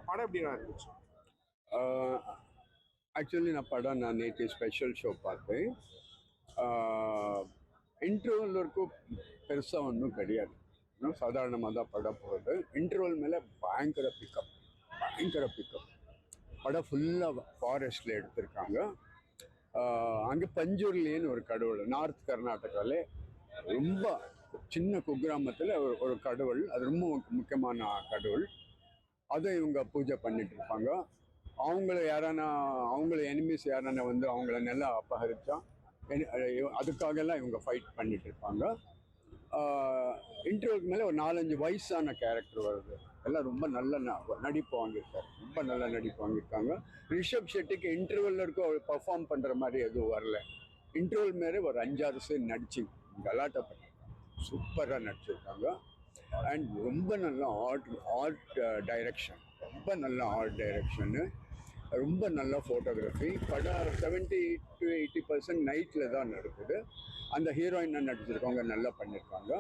படம் எப்படி இருந்துச்சு? ஆக்சுவலி நான் நேற்று ஸ்பெஷல் ஷோ பார்த்தேன். இன்டர்வல் வரைக்கும் பெருசாக ஒன்றும் கிடையாது, இன்னும் சாதாரணமாக தான் படம் போகுது. இன்டர்வல் மேலே பயங்கர பிக்கப். படம் ஃபுல்லாக ஃபாரஸ்டில் எடுத்திருக்காங்க. அங்கே பஞ்சூர்லேன்னு ஒரு கடவுள், நார்த் கர்நாடகாவில் ரொம்ப சின்ன குக்கிராமத்தில் ஒரு கடவுள், அது ரொம்ப முக்கியமான கடவுள். அதை இவங்க பூஜை பண்ணிட்டு இருப்பாங்க. அவங்கள எனிமீஸ் யாரான வந்து அவங்கள நல்லா அபகரிச்சா அதுக்காகலாம் இவங்க ஃபைட் பண்ணிட்டு இருப்பாங்க. இன்டர்வியூக்கு மேலே ஒரு 4-5 வயசான கேரக்டர் வருது. எல்லாம் ரொம்ப நல்ல நடிப்பு வாங்கியிருக்காரு, ரொம்ப நல்ல நடிப்பு வாங்கியிருக்காங்க. ரிஷப் ஷெட்டிக்கு இன்டர்வெல்ல இருக்க பர்ஃபார்ம் பண்ணுற மாதிரி எதுவும் வரல. இன்டர்வல் மாரி ஒரு 5-6 சீன் நடிச்சு கலாட்டா பண்ணி சூப்பராக நடிச்சிருக்காங்க. அண்ட் ரொம்ப நல்ல ஆர்ட் டைரக்ஷன், ரொம்ப நல்ல ஆர்ட் டைரக்ஷனு, ரொம்ப நல்ல ஃபோட்டோகிராஃபி. படம் 70 to 80% நைட்டில் தான் நடக்குது. அந்த ஹீரோயினை நடிச்சிருக்கவங்க நல்லா பண்ணியிருக்காங்க.